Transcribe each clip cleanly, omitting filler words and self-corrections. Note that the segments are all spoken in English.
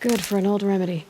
Good for an old remedy.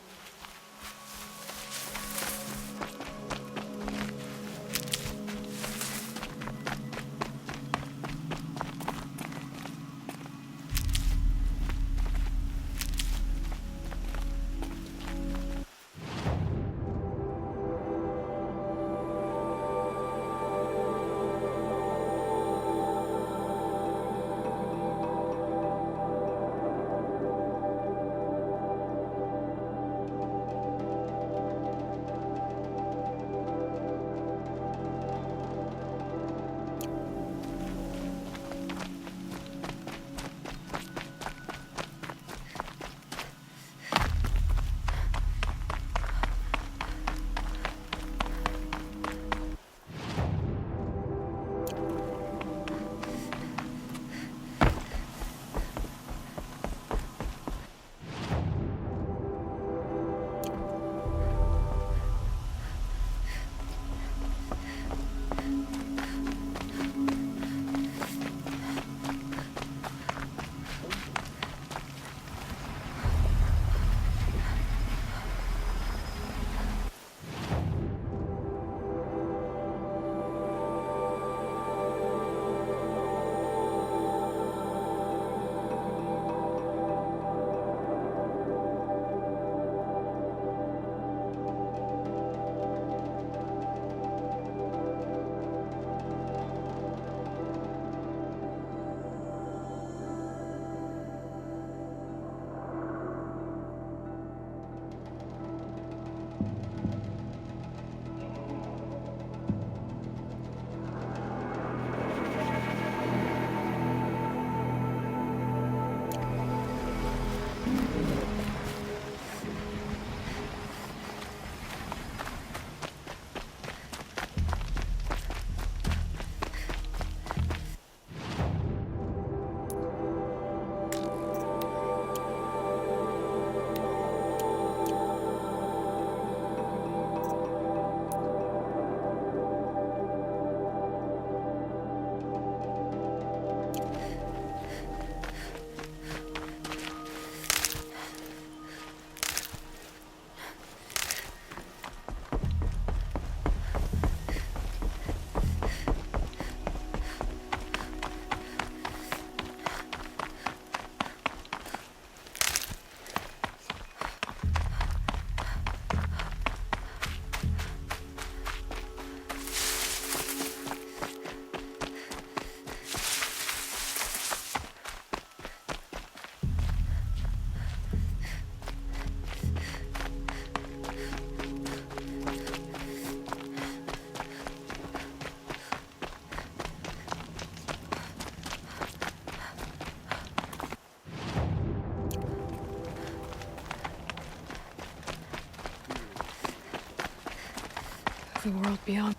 The world beyond.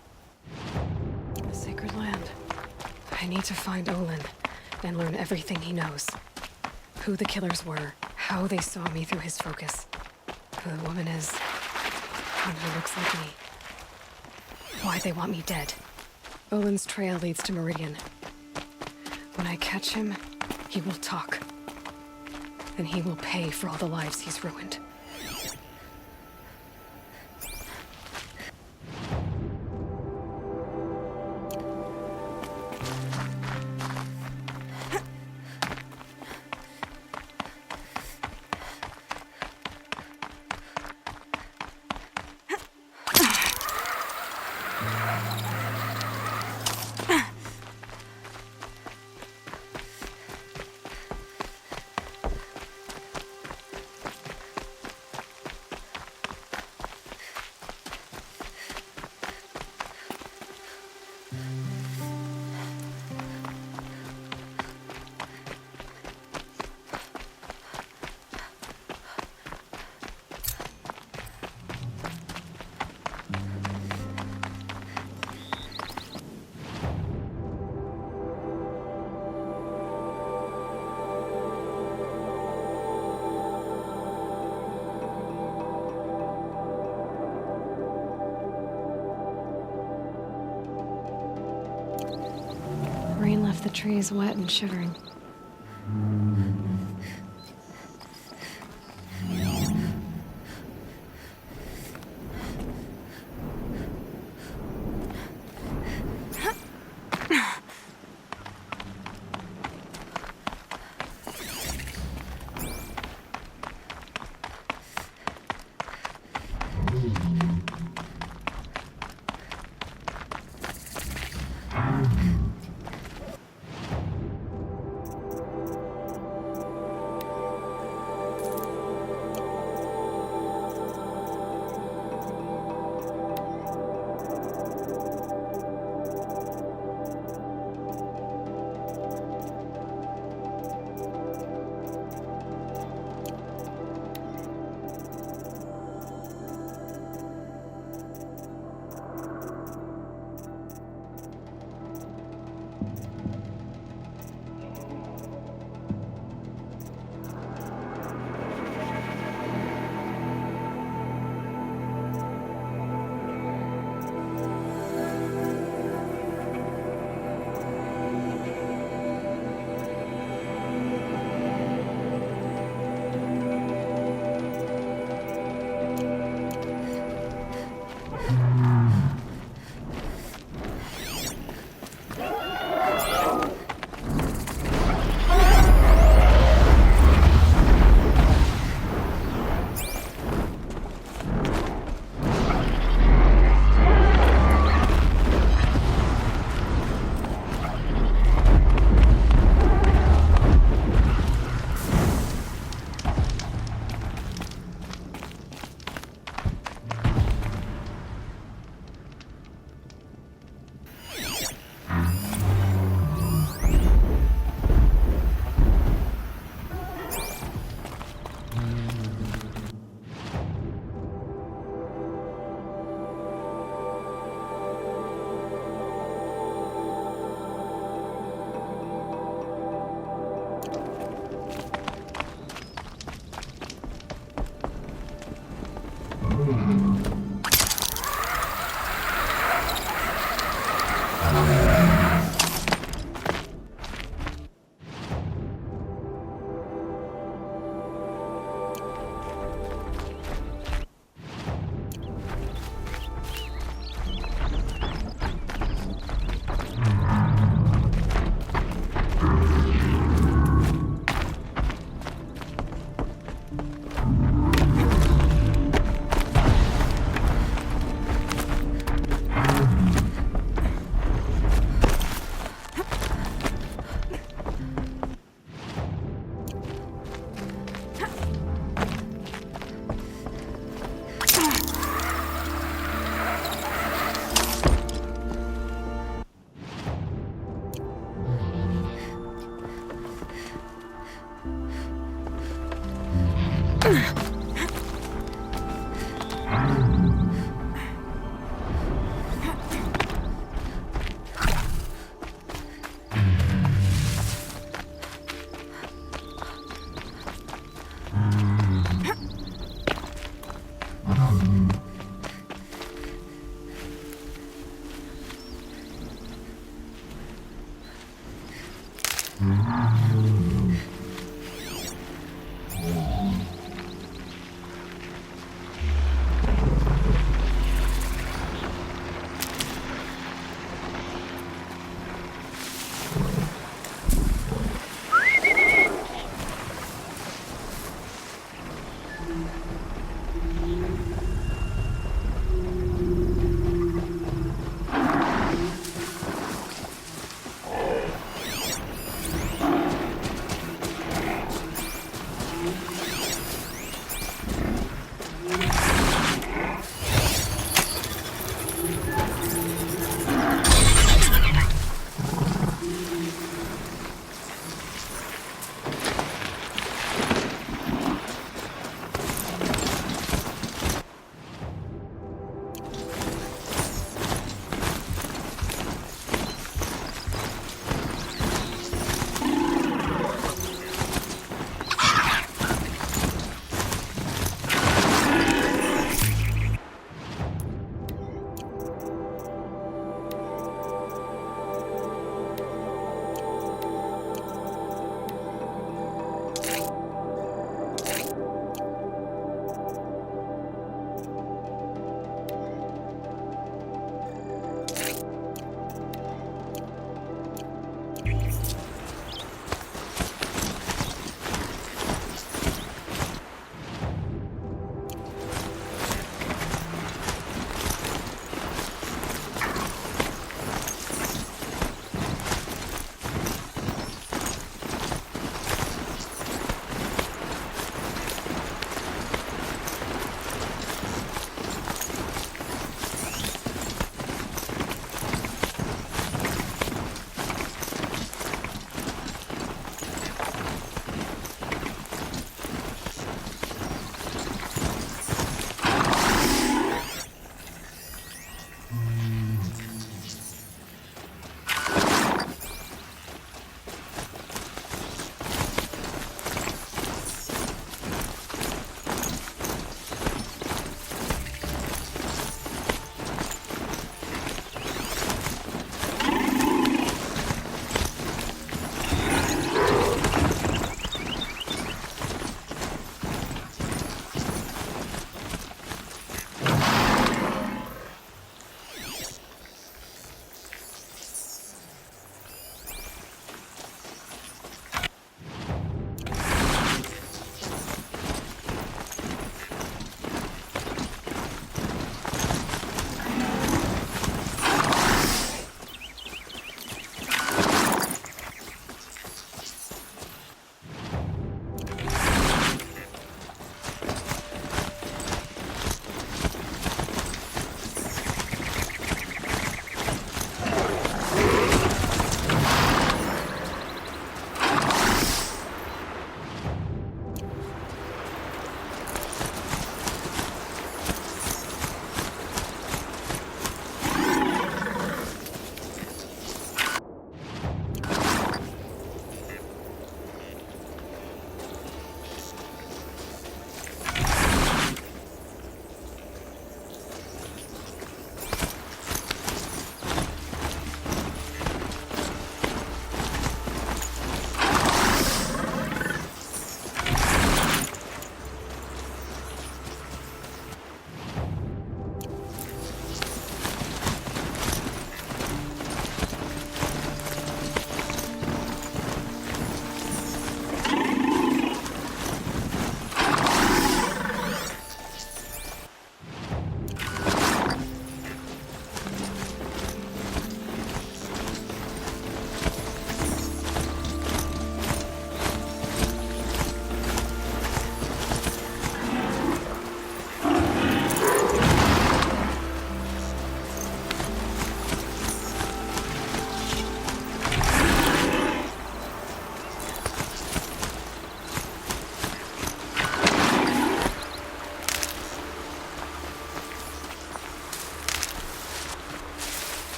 The sacred land. I need to find Olin and learn everything he knows. Who the killers were, how they saw me through his focus, who the woman is, and who looks like me. Why they want me dead. Olin's trail leads to Meridian. When I catch him, he will talk. And he will pay for all the lives he's ruined. Rain left the trees wet and shivering.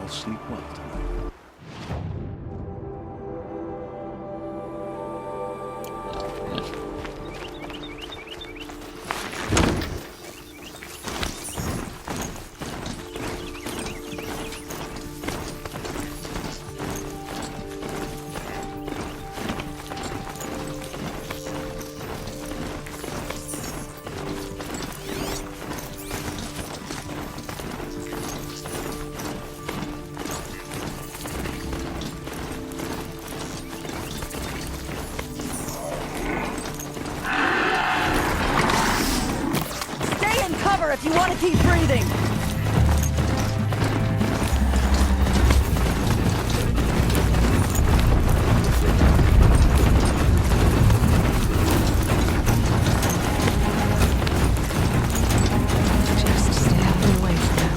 I'll sleep well tonight. If you want to keep breathing. Just stay out of the way for now.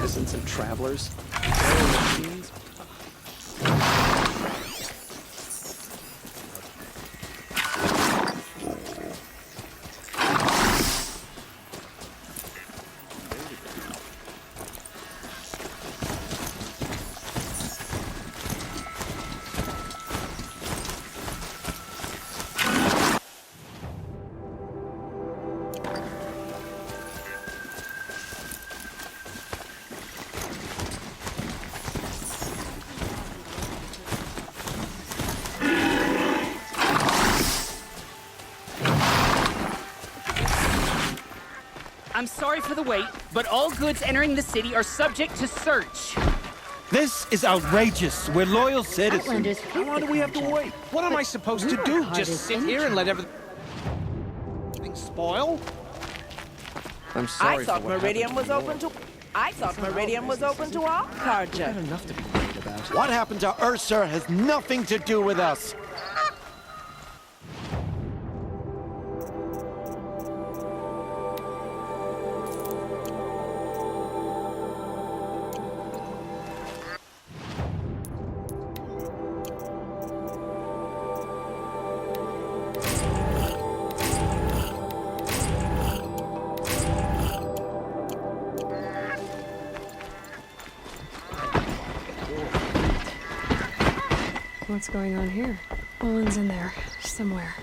Peasants and travelers, machines. I'm sorry for the wait, but all goods entering the city are subject to search. This is outrageous. We're loyal citizens. Outlanders How long do we have to wait? What am I supposed to do? Just sit here and let everything spoil? I'm sorry. I thought Meridian was open to. I thought Meridian was open to all Carja. Enough to be worried about. What happened to Ursa has nothing to do with us. What's going on here? Olin's in there, somewhere.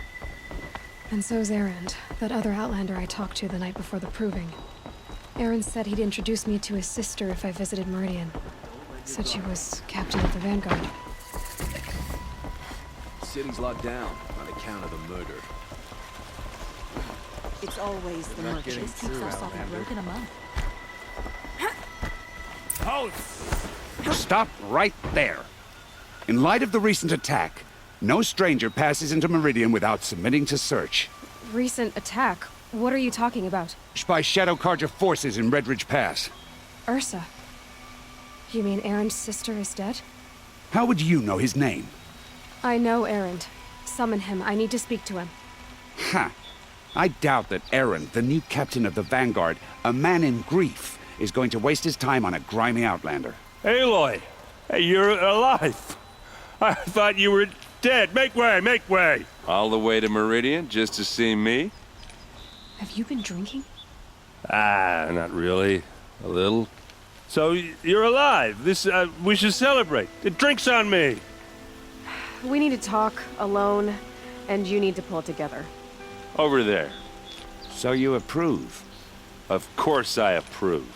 And so's Erend, that other Outlander I talked to the night before the proving. Erend said he'd introduce me to his sister if I visited Meridian. Said she was captain of the Vanguard. The city's locked down on account of the murder. It's always the not merch. getting This keeps through, us off Outlander. broken a month. Stop right there. In light of the recent attack, no stranger passes into Meridian without submitting to search. Recent attack? What are you talking about? By Shadow Carja forces in Redridge Pass. Ursa. You mean Erend's sister is dead? How would you know his name? I know Erend. Summon him. I need to speak to him. Ha! I doubt that Aaron, the new captain of the Vanguard, a man in grief, is going to waste his time on a grimy outlander. Aloy! Hey, you're alive! I thought you were dead. Make way, make way! All the way to Meridian just to see me? Have you been drinking? Ah, not really. A little. So, you're alive. We should celebrate. The drink's on me. We need to talk alone, and you need to pull it together. Over there. So you approve? Of course I approve.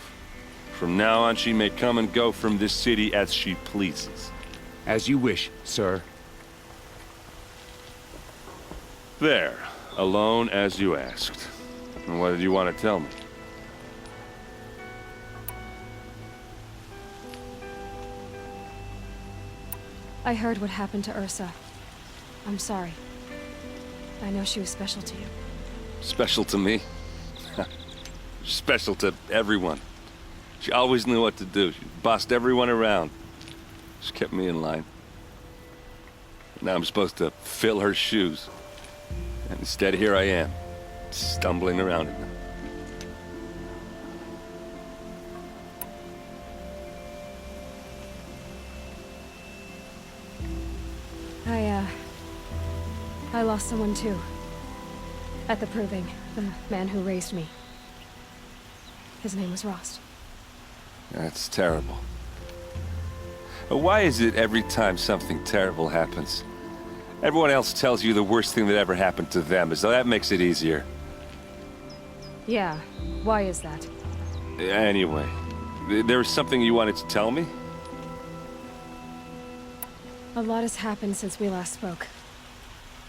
From now on, she may come and go from this city as she pleases. As you wish, sir. There. Alone as you asked. And what did you want to tell me? I heard what happened to Ursa. I'm sorry. I know she was special to you. Special to me? Special to everyone. She always knew what to do. She bossed everyone around. She kept me in line. Now I'm supposed to fill her shoes. And instead, here I am, stumbling around in them. I lost someone too. At the Proving, the man who raised me. His name was Rost. That's terrible. But why is it every time something terrible happens, everyone else tells you the worst thing that ever happened to them, as though that makes it easier? Yeah, why is that? Anyway, there was something you wanted to tell me? A lot has happened since we last spoke.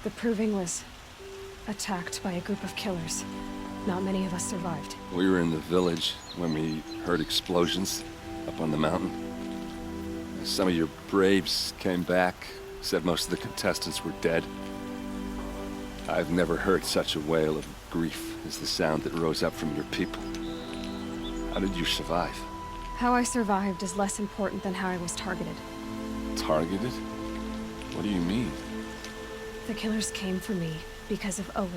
The Proving was attacked by a group of killers. Not many of us survived. We were in the village when we heard explosions up on the mountain. Some of your braves came back, said most of the contestants were dead. I've never heard such a wail of grief as the sound that rose up from your people. How did you survive? How I survived is less important than how I was targeted. Targeted? What do you mean? The killers came for me because of Olin.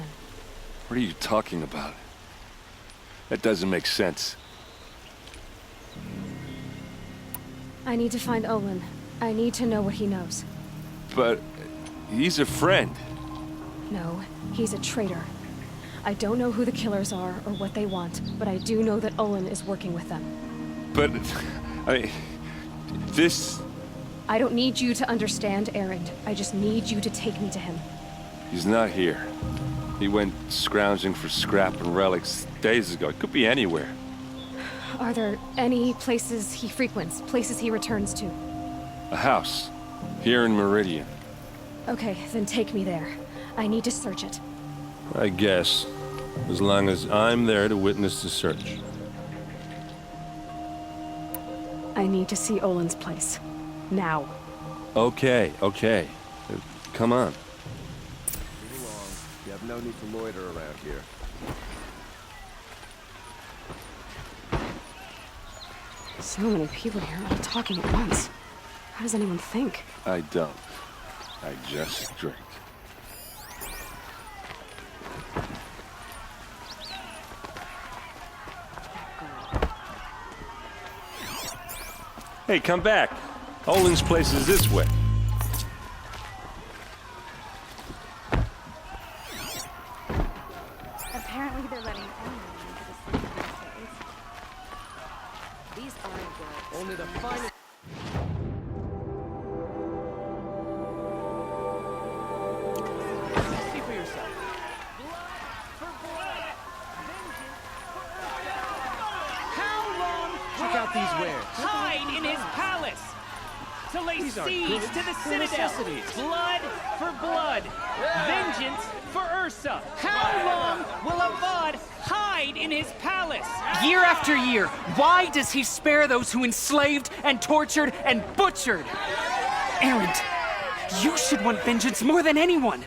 What are you talking about? That doesn't make sense. I need to find Olin. I need to know what he knows. But he's a friend. No, he's a traitor. I don't know who the killers are or what they want, but I do know that Olin is working with them. But, this... I don't need you to understand, Erend. I just need you to take me to him. He's not here. He went scrounging for scrap and relics days ago. It could be anywhere. Are there any places he frequents, places he returns to? A house. Here in Meridian. Okay, then take me there. I need to search it. I guess. As long as I'm there to witness the search. I need to see Olin's place. Now. Okay. Come on. You have no need to loiter around here. So many people here, all talking at once. How does anyone think? I don't. I just drink. Hey, come back. Olin's place is this way. Apparently they're letting anyone into the city these days. These aren't good. Only the finest. See for yourself. How long Check out these wares. hide in his palace? To lay These aren't siege goods, to the they're citadel. necessities. Blood for blood. Vengeance for Ursa. How long will Avad hide in his palace? Year after year, why does he spare those who enslaved and tortured and butchered? Erend, you should want vengeance more than anyone.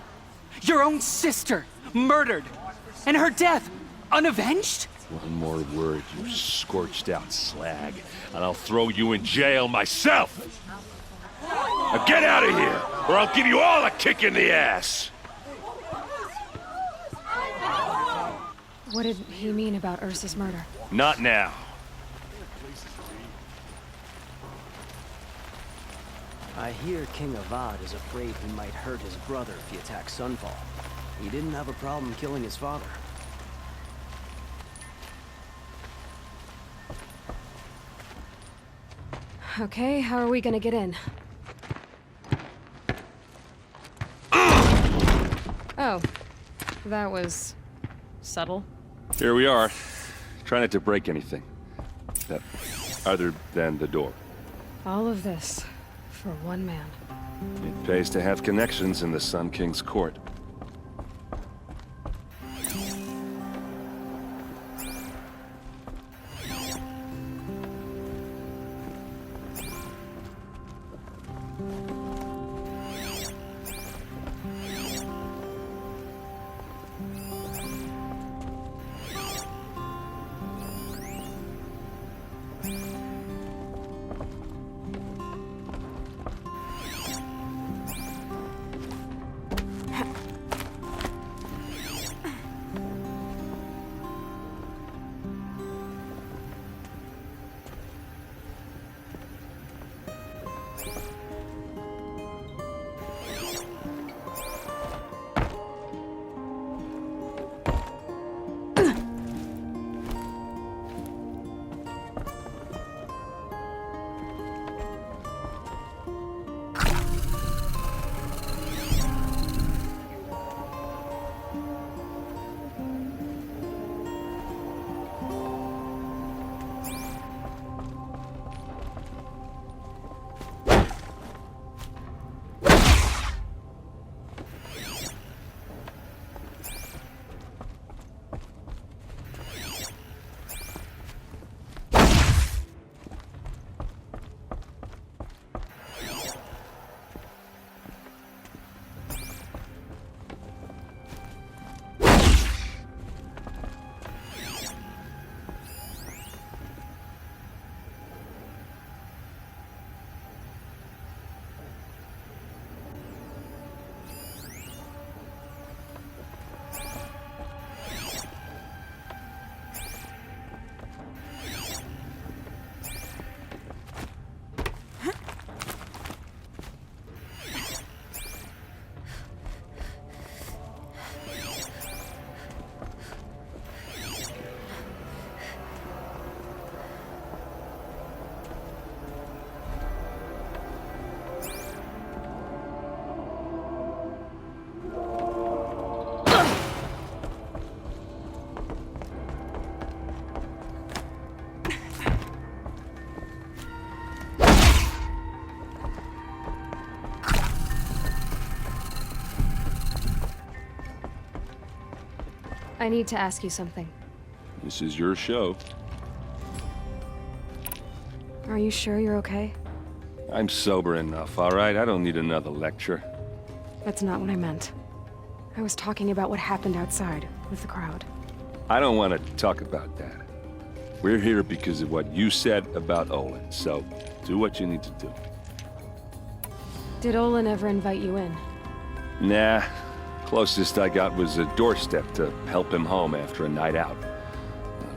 Your own sister, murdered. And her death, unavenged? One more word, you scorched out slag, and I'll throw you in jail myself! Now get out of here, or I'll give you all a kick in the ass! What did he mean about Ursa's murder? Not now. I hear King Avad is afraid he might hurt his brother if he attacks Sunfall. He didn't have a problem killing his father. Okay, how are we gonna get in? Oh, that was subtle. Here we are. Try not to break anything. Other than the door. All of this for one man. It pays to have connections in the Sun King's court. I need to ask you something. This is your show. Are you sure you're okay? I'm sober enough, all right? I don't need another lecture. That's not what I meant. I was talking about what happened outside with the crowd. I don't want to talk about that. We're here because of what you said about Olin, so do what you need to do. Did Olin ever invite you in? Nah. Closest I got was a doorstep to help him home after a night out.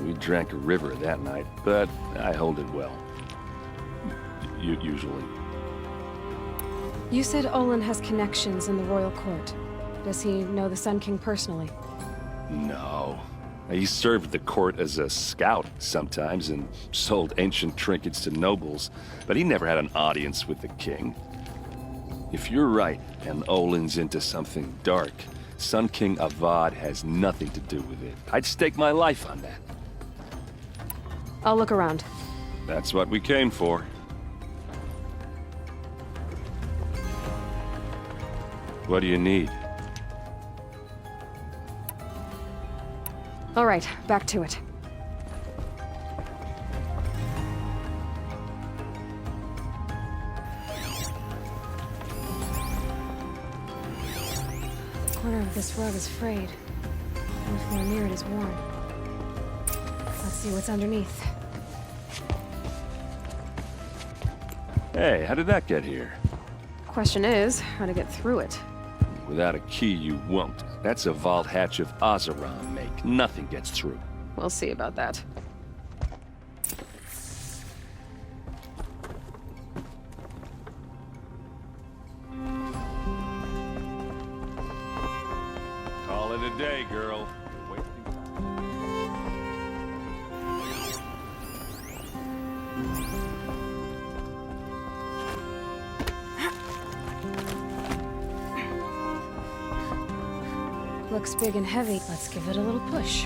We drank a river that night, but I hold it well. Usually. You said Olin has connections in the royal court. Does he know the Sun King personally? No. He served the court as a scout sometimes and sold ancient trinkets to nobles, but he never had an audience with the king. If you're right, and Olin's into something dark, Sun King Avad has nothing to do with it. I'd stake my life on that. I'll look around. That's what we came for. What do you need? All right, back to it. The corner of this rug is frayed. And the floor near it is worn. Let's see what's underneath. Hey, how did that get here? Question is, how to get through it. Without a key, you won't. That's a vault hatch of Ozeron make. Nothing gets through. We'll see about that. Call it a day, girl. You're wasting Looks big and heavy. Let's give it a little push.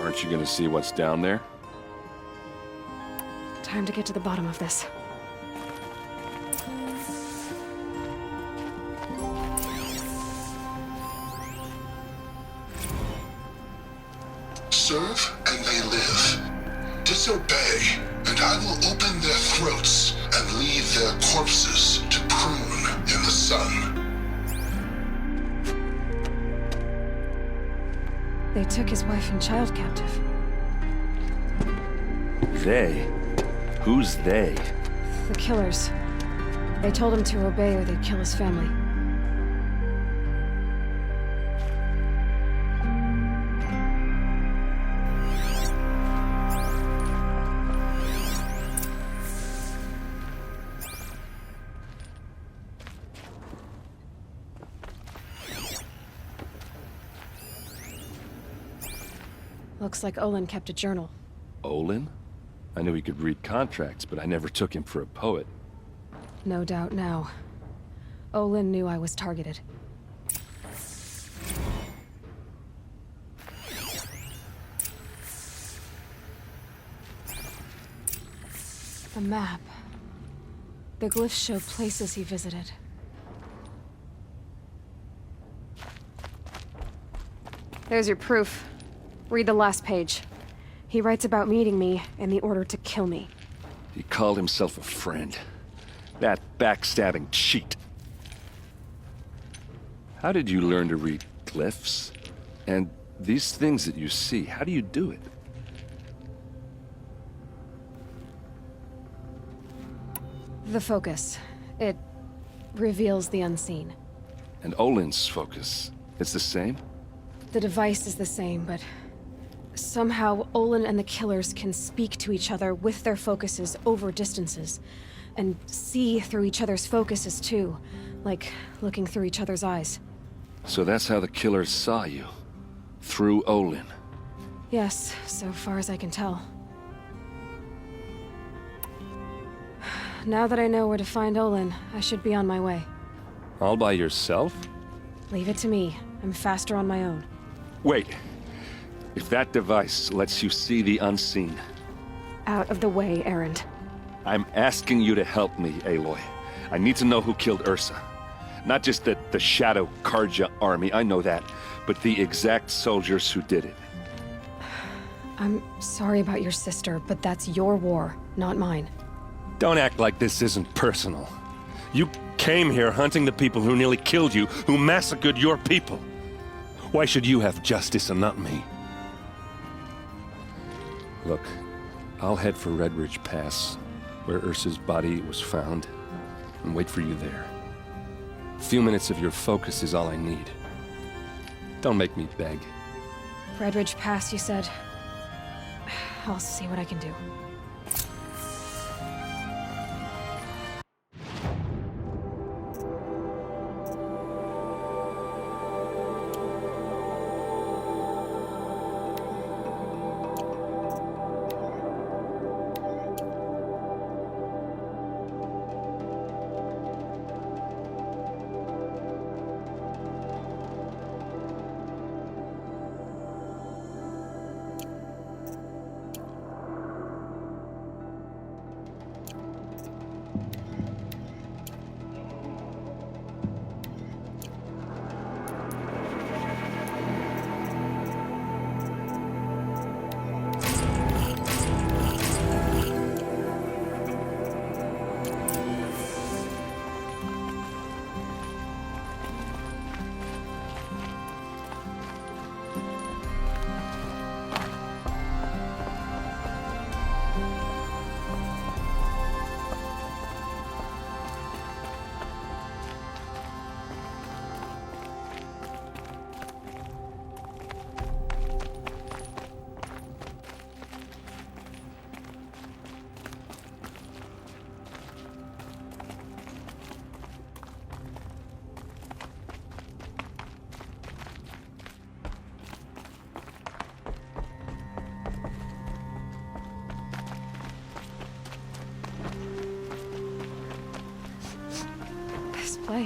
Aren't you gonna see what's down there? Time to get to the bottom of this. Serve and they live. Disobey, and I will open their throats and leave their corpses to prune in the sun. They took his wife and child captive. They? Who's they? The killers. They told him to obey or they'd kill his family. Looks like Olin kept a journal. Olin? I knew he could read contracts, but I never took him for a poet. No doubt now. Olin knew I was targeted. The map. The glyphs show places he visited. There's your proof. Read the last page. He writes about meeting me and the order to kill me. He called himself a friend. That backstabbing cheat. How did you learn to read glyphs? And these things that you see, how do you do it? The focus. It reveals the unseen. And Olin's focus, it's the same? The device is the same, but somehow Olin and the killers can speak to each other with their focuses over distances. And see through each other's focuses too, like looking through each other's eyes. So that's how the killers saw you? Through Olin? Yes, so far as I can tell. Now that I know where to find Olin, I should be on my way. All by yourself? Leave it to me. I'm faster on my own. Wait. If that device lets you see the unseen... Out of the way, Erend. I'm asking you to help me, Aloy. I need to know who killed Ursa. Not just the Shadow Karja army, I know that, but the exact soldiers who did it. I'm sorry about your sister, but that's your war, not mine. Don't act like this isn't personal. You came here hunting the people who nearly killed you, who massacred your people. Why should you have justice and not me? Look, I'll head for Red Ridge Pass, where Ursa's body was found, and wait for you there. A few minutes of your focus is all I need. Don't make me beg. Red Ridge Pass, you said? I'll see what I can do.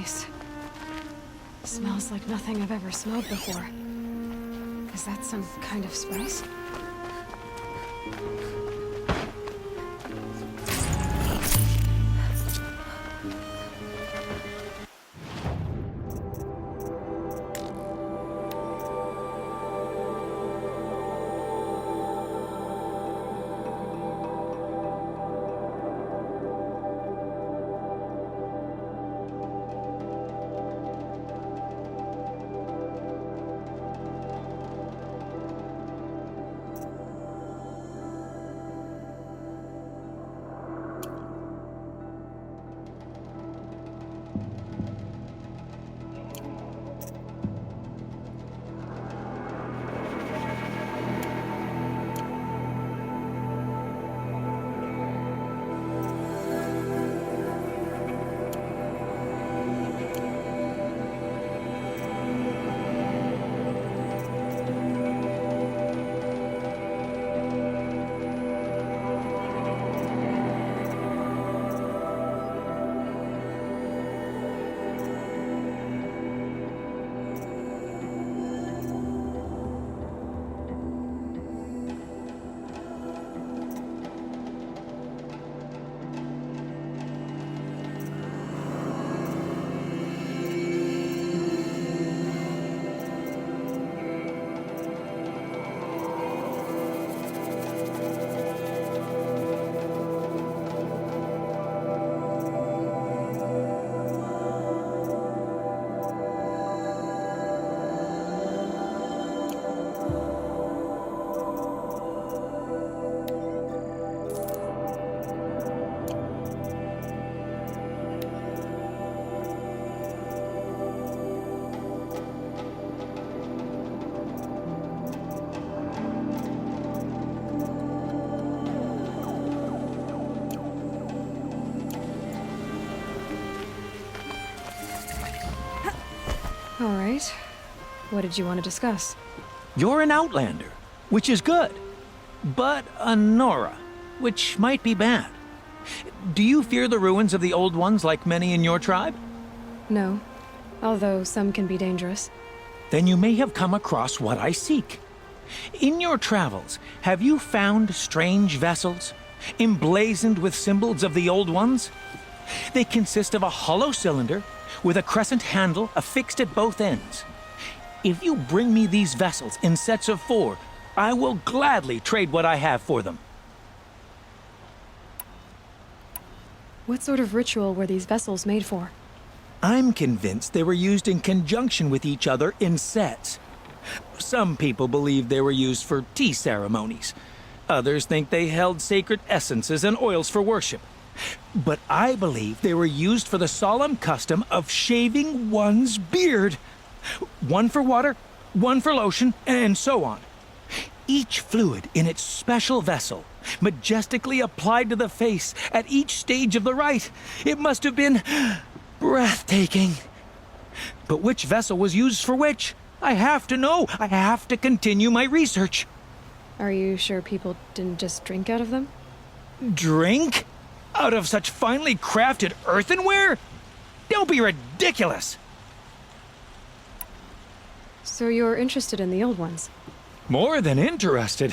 place. Smells like nothing I've ever smelled before. Is that some kind of spice? All right. What did you want to discuss? You're an outlander, which is good. But a Nora, which might be bad. Do you fear the ruins of the old ones like many in your tribe? No. Although some can be dangerous. Then you may have come across what I seek. In your travels, have you found strange vessels, emblazoned with symbols of the old ones? They consist of a hollow cylinder with a crescent handle affixed at both ends. If you bring me these vessels in sets of 4, I will gladly trade what I have for them. What sort of ritual were these vessels made for? I'm convinced they were used in conjunction with each other in sets. Some people believe they were used for tea ceremonies. Others think they held sacred essences and oils for worship. But I believe they were used for the solemn custom of shaving one's beard. One for water, one for lotion, and so on. Each fluid in its special vessel, majestically applied to the face at each stage of the rite. It must have been breathtaking. But which vessel was used for which? I have to know. I have to continue my research. Are you sure people didn't just drink out of them? Drink? Out of such finely crafted earthenware? Don't be ridiculous! So you're interested in the old ones? More than interested.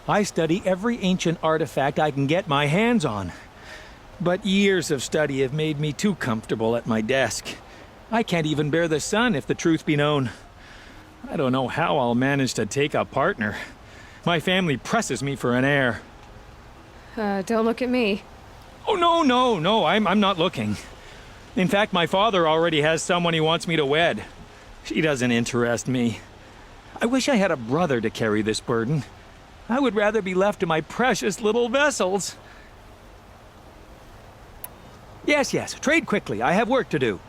I study every ancient artifact I can get my hands on. But years of study have made me too comfortable at my desk. I can't even bear the sun, if the truth be known. I don't know how I'll manage to take a partner. My family presses me for an heir. Don't look at me. Oh, no, I'm not looking. In fact, my father already has someone he wants me to wed. She doesn't interest me. I wish I had a brother to carry this burden. I would rather be left to my precious little vessels. Yes, trade quickly. I have work to do.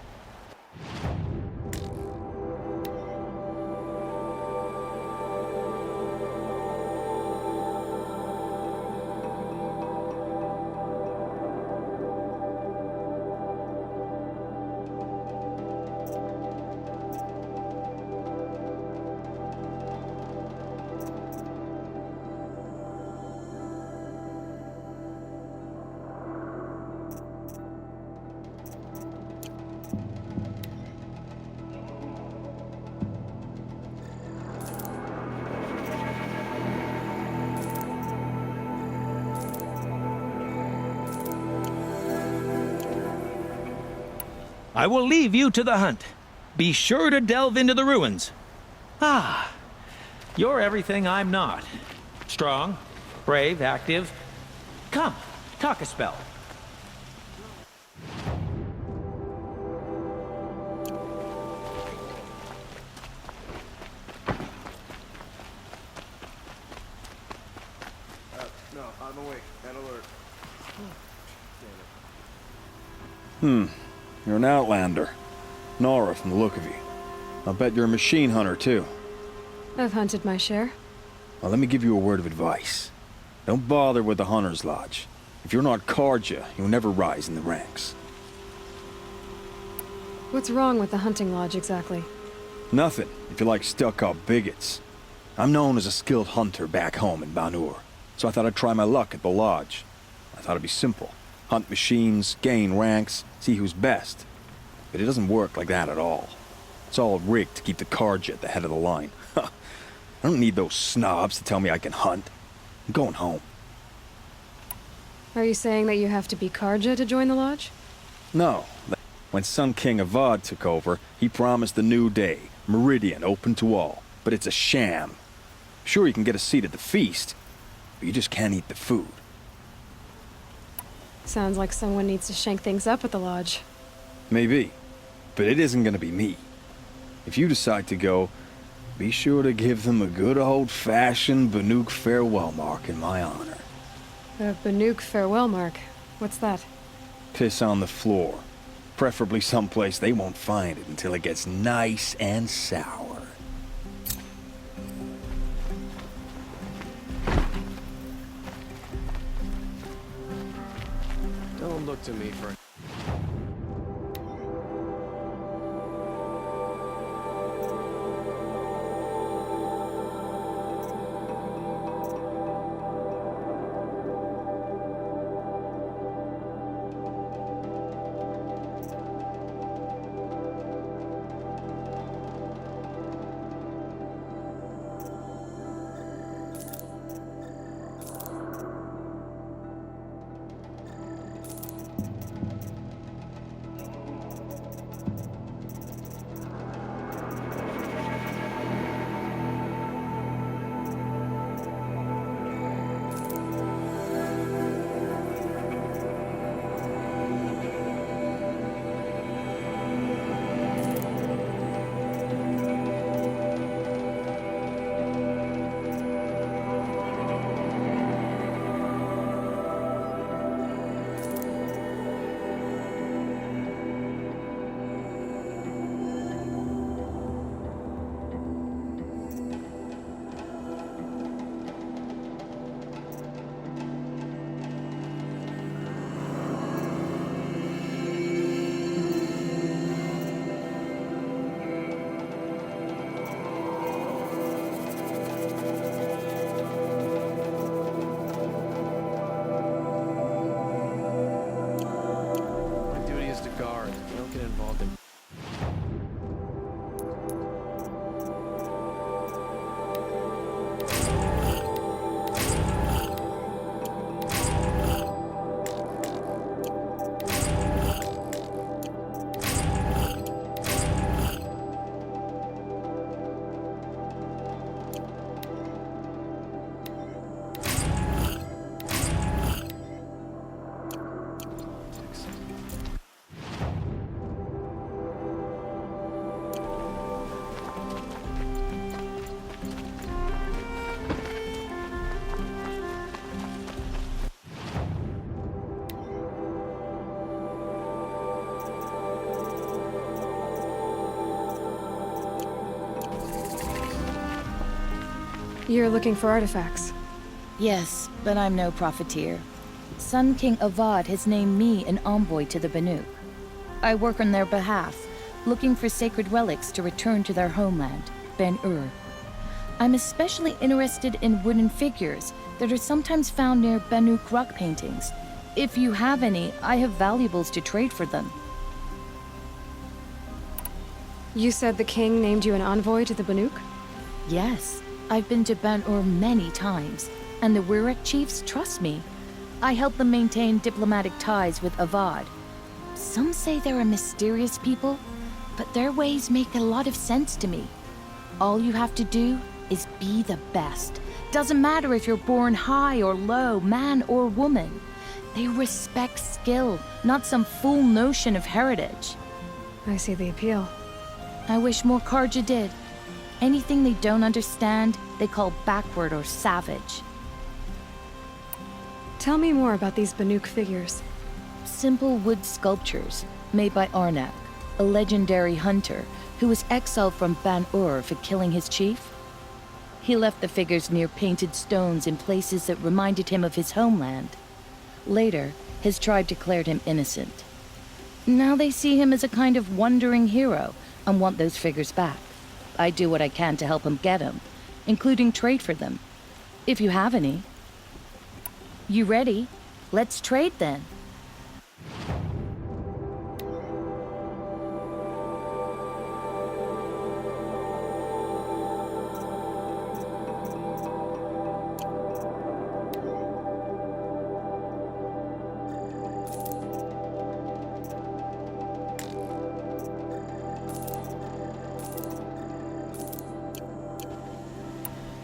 I will leave you to the hunt. Be sure to delve into the ruins. Ah, you're everything I'm not. Strong, brave, active. Come, talk a spell. No, on the way. Red alert. You're an outlander. Nora from the look of you. I'll bet you're a machine hunter, too. I've hunted my share. Well, let me give you a word of advice. Don't bother with the Hunter's Lodge. If you're not Karja, you'll never rise in the ranks. What's wrong with the hunting lodge exactly? Nothing, if you like stuck-up bigots. I'm known as a skilled hunter back home in Banur, so I thought I'd try my luck at the lodge. I thought it'd be simple. Hunt machines, gain ranks, see who's best. But it doesn't work like that at all. It's all rigged to keep the Karja at the head of the line. I don't need those snobs to tell me I can hunt. I'm going home. Are you saying that you have to be Karja to join the lodge? No. When Sun King Avad took over, he promised a new day, Meridian open to all. But it's a sham. Sure, you can get a seat at the feast, but you just can't eat the food. Sounds like someone needs to shank things up at the lodge. Maybe, but it isn't gonna be me. If you decide to go, be sure to give them a good old-fashioned Banuk farewell mark in my honor. A Banuk farewell mark. What's that? Piss on the floor. Preferably someplace they won't find it until it gets nice and sour. Don't look to me for... You're looking for artifacts. Yes, but I'm no profiteer. Sun King Avad has named me an envoy to the Banuk. I work on their behalf, looking for sacred relics to return to their homeland, Ben-Ur. I'm especially interested in wooden figures that are sometimes found near Banuk rock paintings. If you have any, I have valuables to trade for them. You said the king named you an envoy to the Banuk? Yes, I've been to Ben-Ur many times, and the Wirek chiefs trust me. I help them maintain diplomatic ties with Avad. Some say there are mysterious people, but their ways make a lot of sense to me. All you have to do is be the best. Doesn't matter if you're born high or low, man or woman. They respect skill, not some fool notion of heritage. I see the appeal. I wish more Karja did. Anything they don't understand, they call backward or savage. Tell me more about these Banuk figures. Simple wood sculptures made by Arnak, a legendary hunter who was exiled from Ban-Ur for killing his chief. He left the figures near painted stones in places that reminded him of his homeland. Later, his tribe declared him innocent. Now they see him as a kind of wandering hero and want those figures back. I do what I can to help him get them, including trade for them. If you have any. You ready? Let's trade then.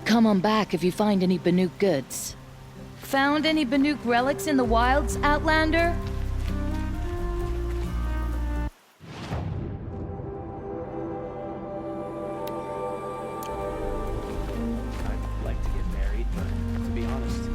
Come on back if you find any Banuk goods. Found any Banuk relics in the wilds, Outlander? I'd like to get married, but to be honest,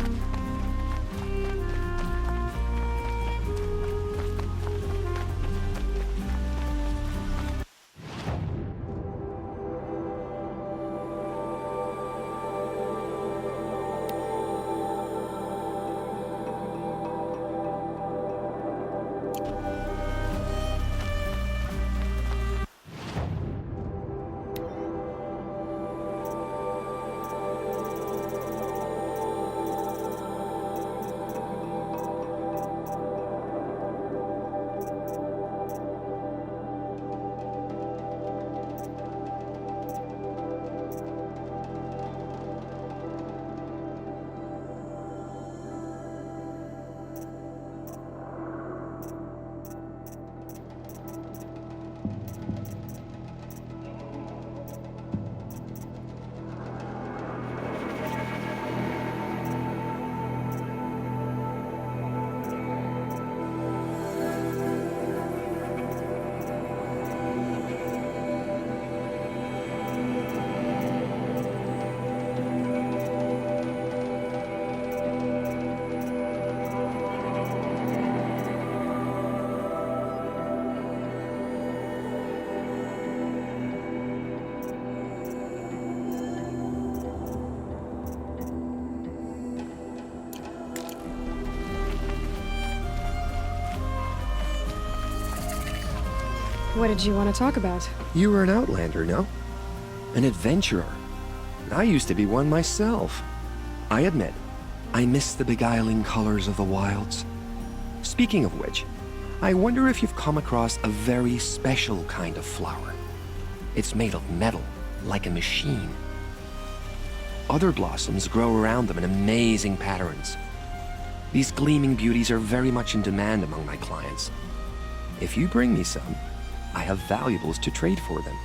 What did you want to talk about? You were an outlander, no? An adventurer. I used to be one myself. I admit, I miss the beguiling colors of the wilds. Speaking of which, I wonder if you've come across a very special kind of flower. It's made of metal, like a machine. Other blossoms grow around them in amazing patterns. These gleaming beauties are very much in demand among my clients. If you bring me some, I have valuables to trade for them.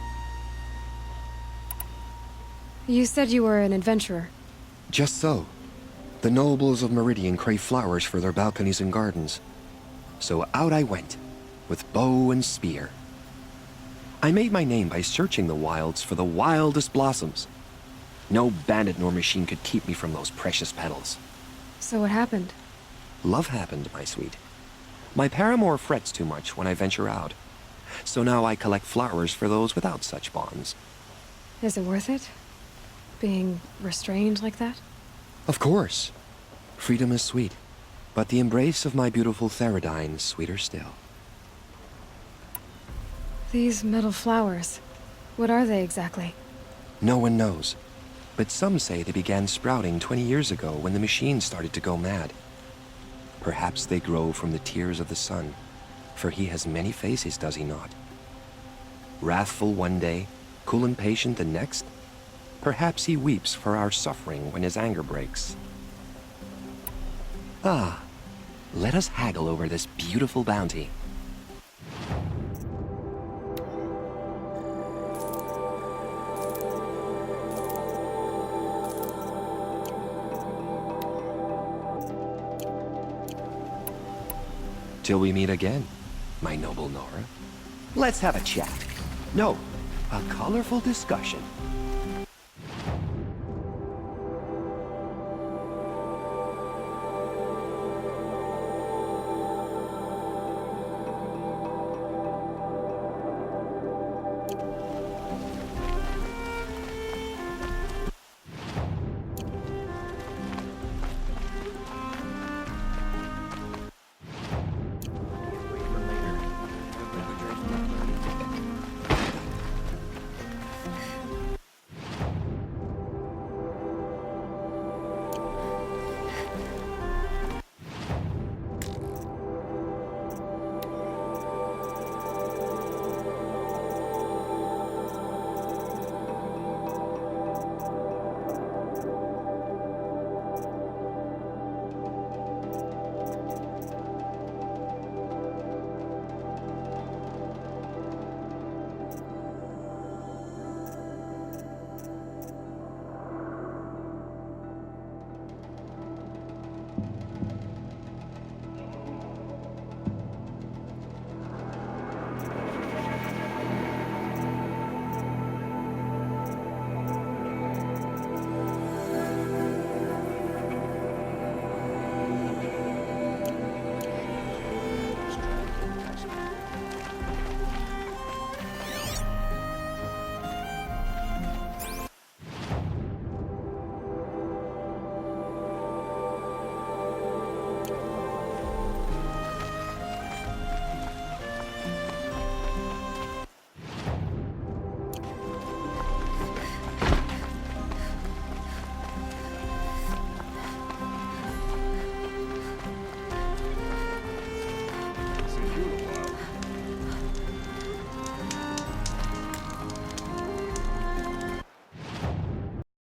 You said you were an adventurer. Just so. The nobles of Meridian crave flowers for their balconies and gardens. So out I went, with bow and spear. I made my name by searching the wilds for the wildest blossoms. No bandit nor machine could keep me from those precious petals. So what happened? Love happened, my sweet. My paramour frets too much when I venture out. So now I collect flowers for those without such bonds. Is it worth it? Being restrained like that? Of course. Freedom is sweet, but the embrace of my beautiful Theradine is sweeter still. These metal flowers, what are they exactly? No one knows, but some say they began sprouting 20 years ago when the machine started to go mad. Perhaps they grow from the tears of the sun, for he has many faces, does he not? Wrathful one day, cool and patient the next. Perhaps he weeps for our suffering when his anger breaks. Ah, let us haggle over this beautiful bounty. Till we meet again, my noble Nora. Let's have a chat. No, a colorful discussion.